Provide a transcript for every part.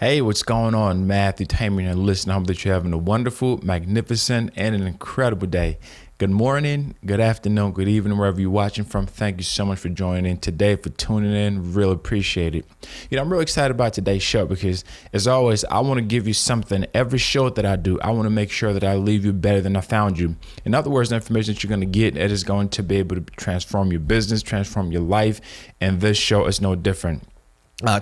Hey, what's going on? Mathew, Tamin, and listen, I hope that you're having a wonderful, magnificent, and an incredible day. Good morning, good afternoon, good evening, wherever you're watching from. Thank you so much for joining in today, for tuning in. Really appreciate it. I'm really excited about today's show because, as always, I want to give you something. Every show that I do, I want to make sure that I leave you better than I found you. In other words, the information that you're going to get, it is going to be able to transform your business, transform your life, and this show is no different.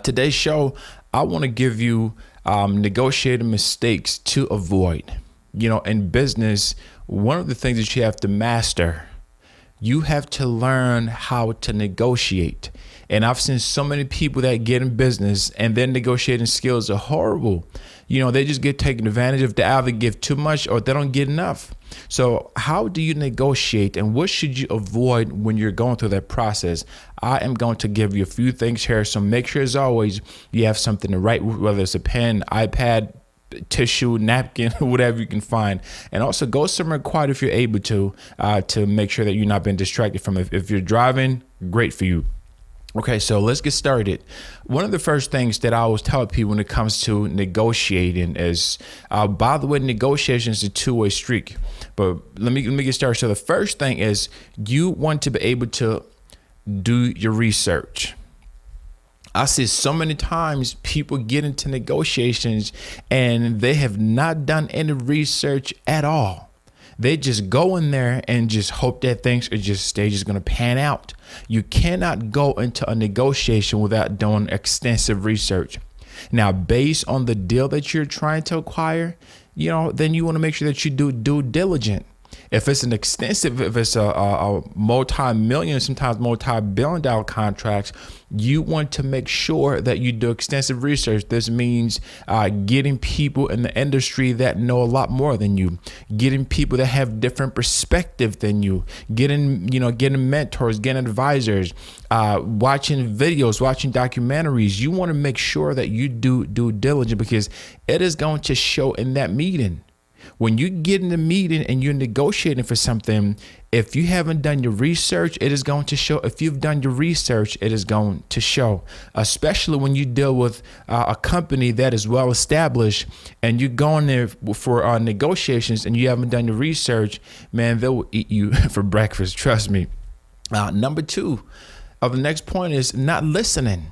Today's show, I want to give you negotiating mistakes to avoid. In business, one of the things that you have to master, you have to learn how to negotiate. And I've seen so many people that get in business and their negotiating skills are horrible. They just get taken advantage of. They either give too much or they don't get enough. So how do you negotiate and what should you avoid when you're going through that process? I am going to give you a few things here. So make sure, as always, you have something to write, whether it's a pen, iPad, tissue, napkin, whatever you can find. And also go somewhere quiet if you're able to make sure that you're not being distracted from it. If you're driving, great for you. Okay, so let's get started. One of the first things that I always tell people when it comes to negotiating is, by the way, negotiation is a two-way streak. But let me get started. So the first thing is you want to be able to do your research. I see so many times people get into negotiations and they have not done any research at all. They just go in there and just hope that they're just going to pan out. You cannot go into a negotiation without doing extensive research. Now, based on the deal that you're trying to acquire, then you want to make sure that you do due diligence. If it's a multi-million, sometimes multi-billion-dollar contracts, you want to make sure that you do extensive research. This means getting people in the industry that know a lot more than you, getting people that have different perspective than you, getting mentors, getting advisors, watching videos, watching documentaries. You want to make sure that you do due diligence because it is going to show in that meeting. When you get in the meeting and you're negotiating for something, if you haven't done your research, it is going to show. If you've done your research, it is going to show, especially when you deal with a company that is well established and you're going there for negotiations and you haven't done your research, man, they will eat you for breakfast. Trust me. Number two of the next point is not listening.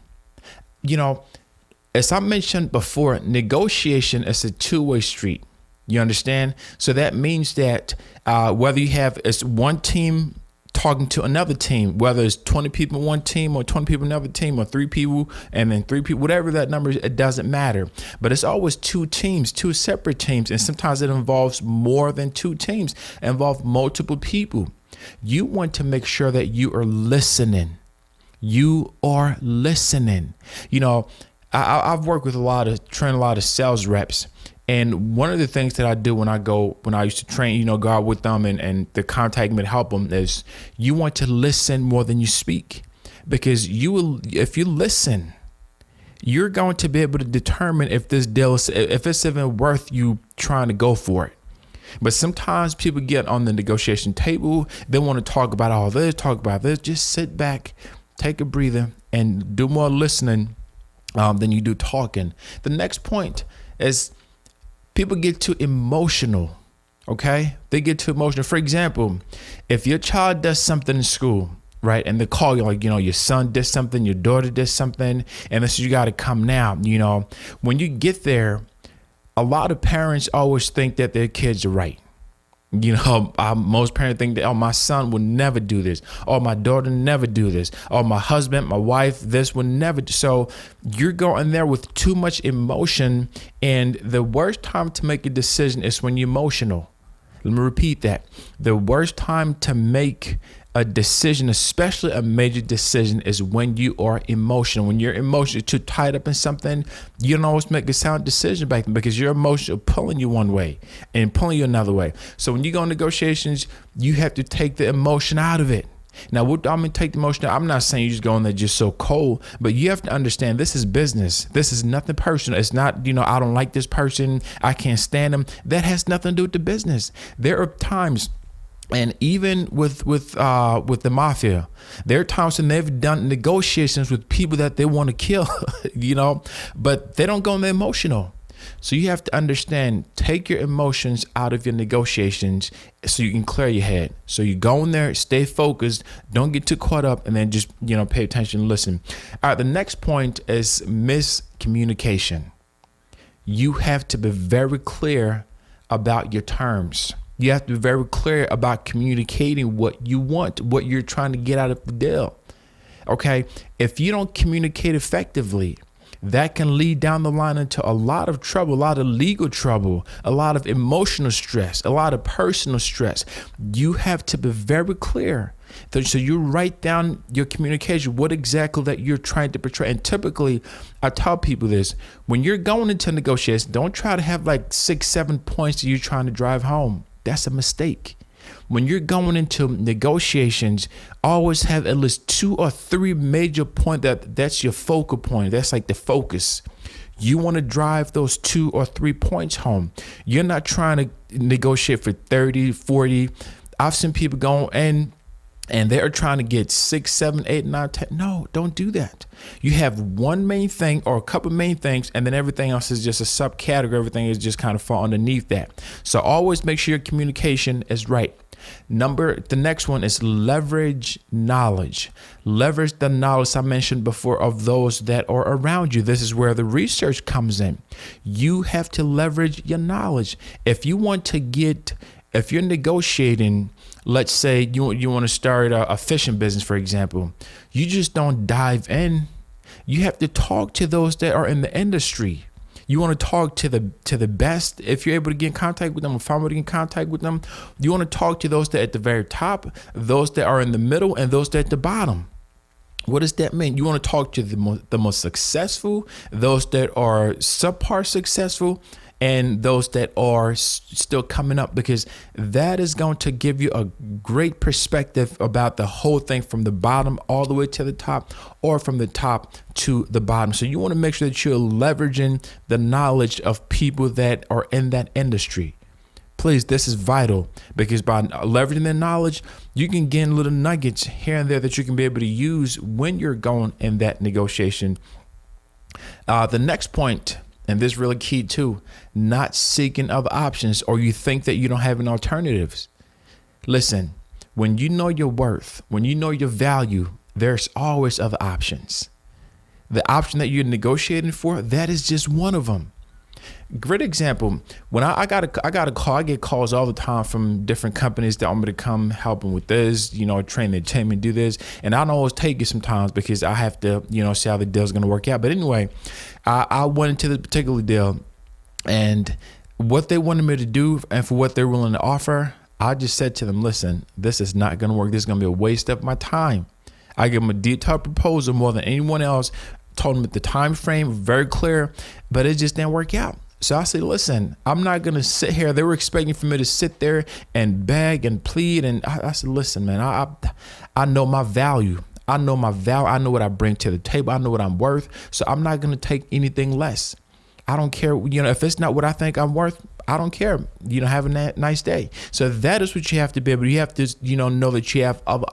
As I mentioned before, negotiation is a two-way street. You understand? So that means that whether you have one team talking to another team, whether it's 20 people in one team or 20 people in another team or 3 people and then 3 people, whatever that number is, it doesn't matter. But it's always 2 teams, 2 separate teams. And sometimes it involves more than 2 teams, it involves multiple people. You want to make sure that you are listening. You are listening. I've worked with trained a lot of sales reps. And one of the things that I do when I used to train, go out with them and the contact me to help them is you want to listen more than you speak, because if you listen, you're going to be able to determine if this deal if it's even worth you trying to go for it. But sometimes people get on the negotiation table, they want to talk about all this, talk about this. Just sit back, take a breather, and do more listening than you do talking. The next point is, people get too emotional, okay? They get too emotional. For example, if your child does something in school, right, and they call you like, your son did something, your daughter did something, and this you got to come now, when you get there, a lot of parents always think that their kids are right. Most parents think that, oh, my son would never do this. Oh, my daughter never do this. Oh, my husband, my wife, this would never do. So you're going there with too much emotion. And the worst time to make a decision is when you're emotional. Let me repeat that. The worst time to make a decision, especially a major decision, is when you are emotional. When you're emotionally too tied up in something, you don't always make a sound decision back then because your emotions are pulling you one way and pulling you another way. So when you go in negotiations, you have to take the emotion out of it. Now, what I mean, take the emotion out, I'm not saying you just go in there just so cold, but you have to understand this is business. This is nothing personal. It's not, I don't like this person, I can't stand them. That has nothing to do with the business. There are times And even with the Mathew, there are times when they've done negotiations with people that they want to kill, but they don't go in the emotional. So you have to understand, take your emotions out of your negotiations so you can clear your head. So you go in there, stay focused, don't get too caught up, and then just, pay attention and listen. All right, the next point is miscommunication. You have to be very clear about your terms. You have to be very clear about communicating what you want, what you're trying to get out of the deal. Okay. If you don't communicate effectively, that can lead down the line into a lot of trouble, a lot of legal trouble, a lot of emotional stress, a lot of personal stress. You have to be very clear. So you write down your communication, what exactly that you're trying to portray. And typically, I tell people this, when you're going into negotiations, don't try to have like 6-7 points that you're trying to drive home. That's a mistake. When you're going into negotiations, always have at least 2 or 3 major points that's your focal point. That's like the focus. You want to drive those 2 or 3 points home. You're not trying to negotiate for 30, 40. I've seen people go and they're trying to get 6, 7, 8, 9, 10. No, don't do that. You have one main thing or a couple main things, and then everything else is just a subcategory. Everything is just kind of fall underneath that. So always make sure your communication is right. The next one is leverage knowledge. Leverage the knowledge I mentioned before of those that are around you. This is where the research comes in. You have to leverage your knowledge. If you're negotiating, let's say you want to start a fishing business, for example, you just don't dive in. You have to talk to those that are in the industry. You want to talk to the best. If you're able to get in contact with them, if I'm able to get in contact with them, you want to talk to those that are at the very top, those that are in the middle, and those that are at the bottom. What does that mean? You want to talk to the most successful, those that are subpar successful, and those that are still coming up, because that is going to give you a great perspective about the whole thing from the bottom all the way to the top, or from the top to the bottom. So you want to make sure that you're leveraging the knowledge of people that are in that industry. Please, this is vital, because by leveraging their knowledge, you can gain little nuggets here and there that you can be able to use when you're going in that negotiation. The next point, and this is really key too, not seeking other options, or you think that you don't have any alternatives. Listen, when you know your worth, when you know your value, there's always other options. The option that you're negotiating for, that is just one of them. Great example. When I got a call, I get calls all the time from different companies that want me to come help them with this, train their team and do this. And I don't always take it sometimes because I have to, see how the deal's going to work out. But anyway, I went into this particular deal, and what they wanted me to do and for what they're willing to offer, I just said to them, listen, this is not going to work. This is going to be a waste of my time. I gave them a detailed proposal more than anyone else. Told them the time frame, very clear, but it just didn't work out. So I said, listen, I'm not going to sit here. They were expecting for me to sit there and beg and plead. And I said, listen, man, I know my value. I know my value. I know what I bring to the table. I know what I'm worth. So I'm not going to take anything less. I don't care. If it's not what I think I'm worth, I don't care. Have a nice day. So that is what you have to be able to. You have to, know that you have other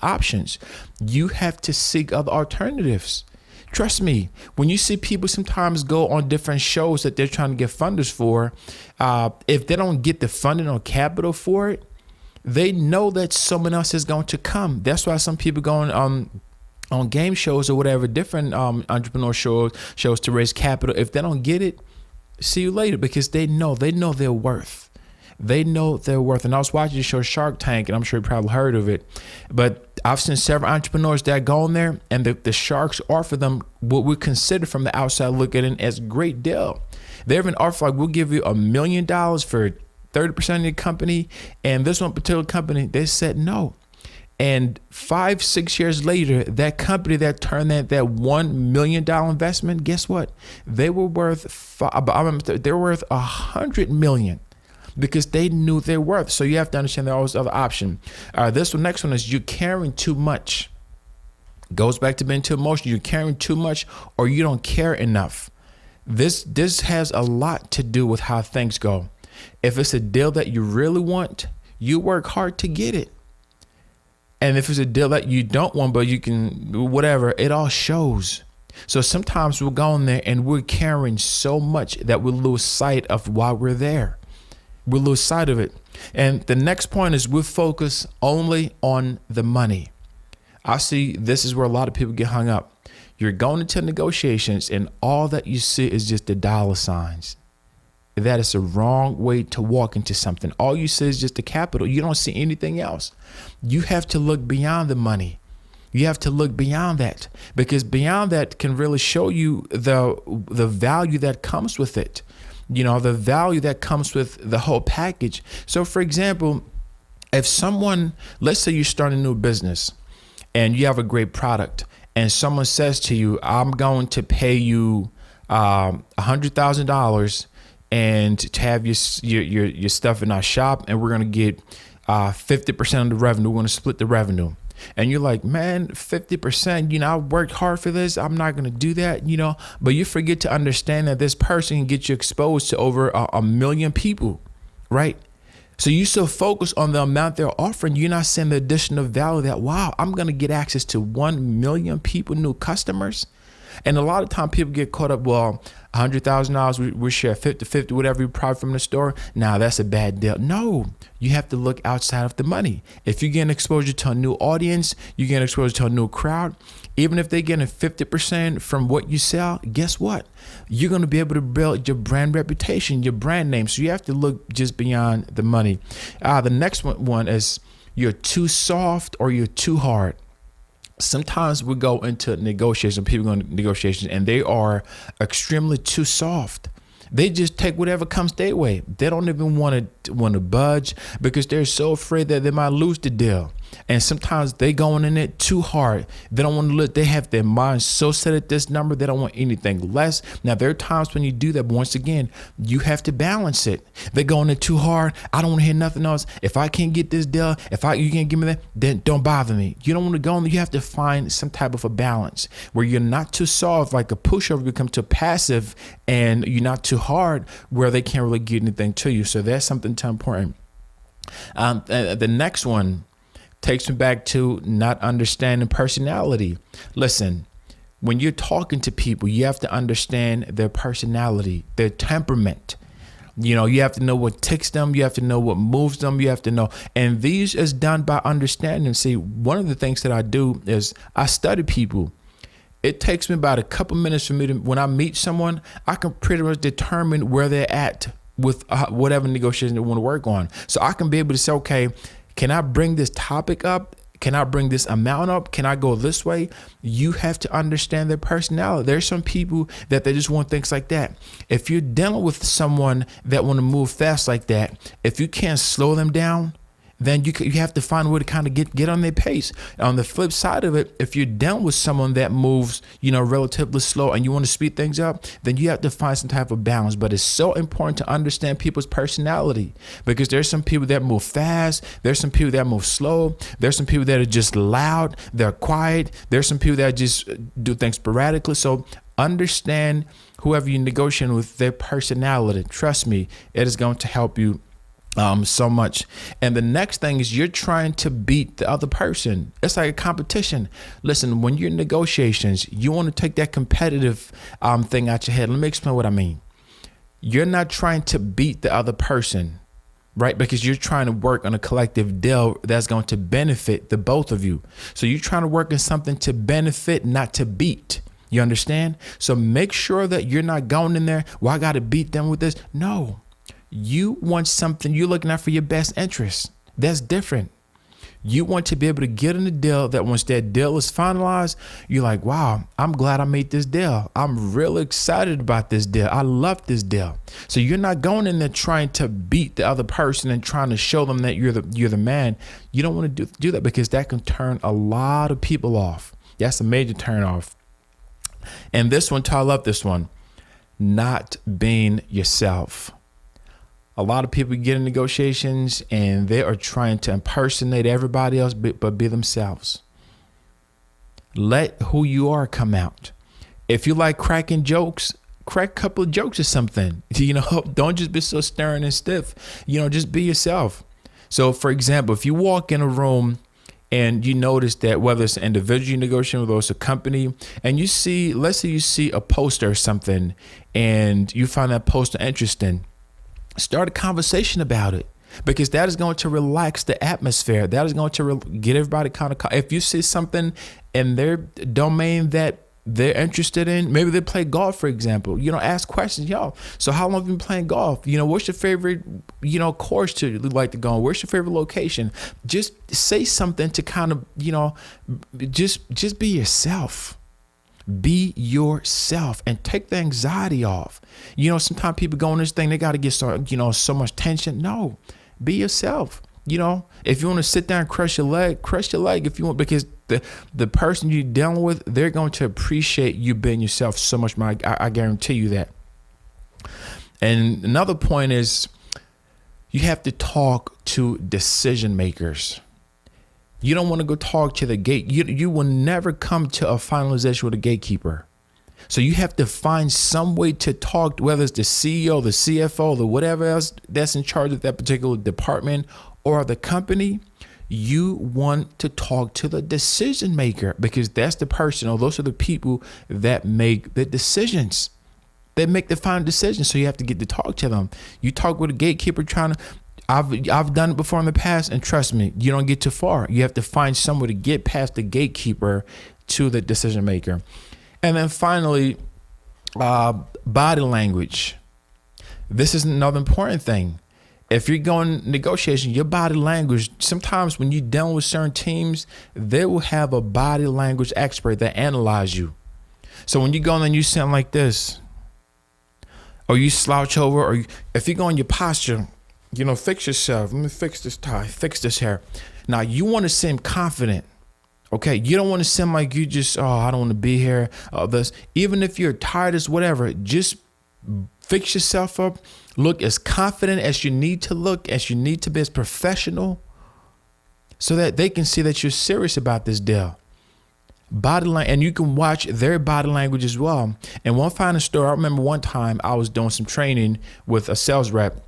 options. You have to seek other alternatives. Trust me, when you see people sometimes go on different shows that they're trying to get funders for, if they don't get the funding or capital for it, they know that someone else is going to come. That's why some people go on game shows or whatever, different entrepreneur shows to raise capital. If they don't get it, see you later, because they know their worth. They know their worth. And I was watching the show Shark Tank, and I'm sure you probably heard of it, but I've seen several entrepreneurs that go in there, and the sharks offer them what we consider from the outside looking in as a great deal. They even offer, like, we'll give you $1 million for 30% of your company. And this one particular company, they said no. And 5-6 years later, that company that turned that $1 million investment, guess what? They were worth $100 million. Because they knew their worth. So you have to understand there are always other options. Next one is you're carrying too much. Goes back to being too emotional. You're carrying too much, or you don't care enough. This has a lot to do with how things go. If it's a deal that you really want, You work hard to get it. And if it's a deal that you don't want, but you can, whatever, it all shows. So sometimes we'll go in there and we're carrying so much that we lose sight of why we're there. We lose sight of it. And the next point is we focus only on the money. I see this is where a lot of people get hung up. You're going into negotiations and all that you see is just the dollar signs. That is a wrong way to walk into something. All you see is just the capital. You don't see anything else. You have to look beyond the money. You have to look beyond that, because beyond that can really show you the value that comes with it. You know, the value that comes with the whole package. So for example, if someone, let's say you're starting a new business and you have a great product and someone says to you, I'm going to pay you $100,000 and to have your stuff in our shop, and we're going to get 50% of the revenue. We're going to split the revenue. And you're like, man, 50%, I worked hard for this. I'm not going to do that, but you forget to understand that this person can get you exposed to over a million people, right? So you so focus on the amount they're offering, you're not seeing the additional value that, wow, I'm going to get access to 1 million people, new customers. And a lot of time people get caught up, well, $100,000, we share 50-50, whatever you profit from the store. Now that's a bad deal. No, you have to look outside of the money. If you're getting exposure to a new audience, you're getting exposure to a new crowd, even if they're getting 50% from what you sell, guess what? You're going to be able to build your brand reputation, your brand name. So you have to look just beyond the money. The next one is you're too soft or you're too hard. Sometimes we go into negotiations, people go into negotiations, and they are extremely too soft. They just take whatever comes their way. They don't even want to budge because they're so afraid that they might lose the deal. And sometimes they going in it too hard. They don't want to look. They have their mind so set at this number. They don't want anything less. Now, there are times when you do that, but once again, you have to balance it. They're going in too hard. I don't want to hear nothing else. If I can't get this deal, you can't give me that, then don't bother me. You don't want to go in there. You have to find some type of a balance where you're not too soft, like a pushover, become too passive, and you're not too hard where they can't really get anything to you. So that's something too important. The next one takes me back to not understanding personality. Listen, when you're talking to people, you have to understand their personality, their temperament. You have to know what ticks them. You have to know what moves them. You have to know. And these is done by understanding. See, one of the things that I do is I study people. It takes me about a couple minutes for me to, when I meet someone, I can pretty much determine where they're at with whatever negotiation they want to work on. So I can be able to say, okay, can I bring this topic up? Can I bring this amount up? Can I go this way? You have to understand their personality. There's some people that they just want things like that. If you're dealing with someone that want to move fast like that, if you can't slow them down, then you have to find a way to kind of get on their pace. On the flip side of it, if you're dealing with someone that moves, relatively slow and you want to speed things up, then you have to find some type of balance. But it's so important to understand people's personality, because there's some people that move fast. There's some people that move slow. There's some people that are just loud. They're quiet. There's some people that just do things sporadically. So understand whoever you're negotiating with, their personality. Trust me, it is going to help you so much. And the next thing is you're trying to beat the other person. It's like a competition. Listen, when you're in negotiations, you want to take that competitive thing out your head. Let me explain what I mean. You're not trying to beat the other person, right? Because you're trying to work on a collective deal that's going to benefit the both of you. So you're trying to work on something to benefit, not to beat. You understand? So make sure that you're not going in there, well, I got to beat them with this. No. You want something, you're looking out for your best interest. That's different. You want to be able to get in a deal that once that deal is finalized, you're like, wow, I'm glad I made this deal. I'm really excited about this deal. I love this deal. So you're not going in there trying to beat the other person and trying to show them that you're the man. You don't want to do that, because that can turn a lot of people off. That's a major turn off. And this one, I love this one, not being yourself. A lot of people get in negotiations and they are trying to impersonate everybody else, but be themselves. Let who you are come out. If you like cracking jokes, crack a couple of jokes or something. Don't just be so stern and stiff. Just be yourself. So for example, if you walk in a room and you notice that whether it's an individual you're negotiating with or it's a company, and you see, let's say you see a poster or something and you find that poster interesting, start a conversation about it, because that is going to relax the atmosphere. That is going to get everybody kind of, if you see something in their domain that they're interested in, maybe they play golf, for example, ask questions. Yo, so how long have you been playing golf? What's your favorite, course to like to go on? Where's your favorite location? Just say something to kind of, just be yourself. Be yourself and take the anxiety off. Sometimes people go on this thing, they got to get so much tension. No, be yourself. If you want to sit down and crush your leg if you want, because the person you're dealing with, they're going to appreciate you being yourself so much more. I guarantee you that. And another point is you have to talk to decision makers. You don't want to go talk to the gate. You will never come to a finalization with a gatekeeper. So you have to find some way to talk, whether it's the CEO, the CFO, the whatever else that's in charge of that particular department or the company. You want to talk to the decision maker, because that's the person, or those are the people that make the decisions. They make the final decision. So you have to get to talk to them. You talk with a gatekeeper I've done it before in the past, and trust me, you don't get too far. You have to find somewhere to get past the gatekeeper to the decision maker. And then finally, body language. This is another important thing. If you're going negotiation, your body language, sometimes when you're dealing with certain teams, they will have a body language expert that analyze you. So when you go in and you sound like this, or you slouch over, or if you go in your posture, fix yourself. Let me fix this tie, fix this hair. Now you want to seem confident. Okay, you don't want to seem like you just, I don't want to be here. Even if you're tired as whatever, just fix yourself up. Look as confident as you need to look, as you need to be, as professional, so that they can see that you're serious about this deal. Body language, and you can watch their body language as well. And one final story, I remember one time I was doing some training with a sales rep,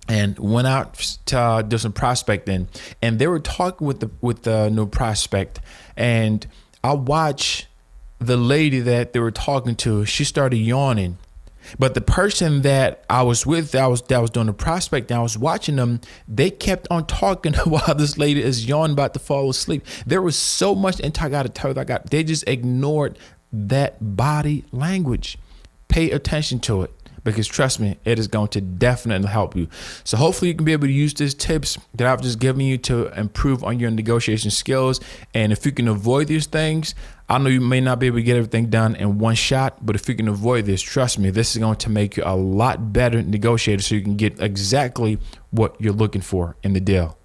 and went out to do some prospecting, and they were talking with the new prospect, and I watched the lady that they were talking to. She started yawning, but the person that I was with, that was doing the prospect, and I was watching them, they kept on talking while this lady is yawning, about to fall asleep. There was so much, and I got to tell you, they just ignored that body language. Pay attention to it, because trust me, it is going to definitely help you. So hopefully you can be able to use these tips that I've just given you to improve on your negotiation skills. And if you can avoid these things, I know you may not be able to get everything done in one shot, but if you can avoid this, trust me, this is going to make you a lot better negotiator, so you can get exactly what you're looking for in the deal.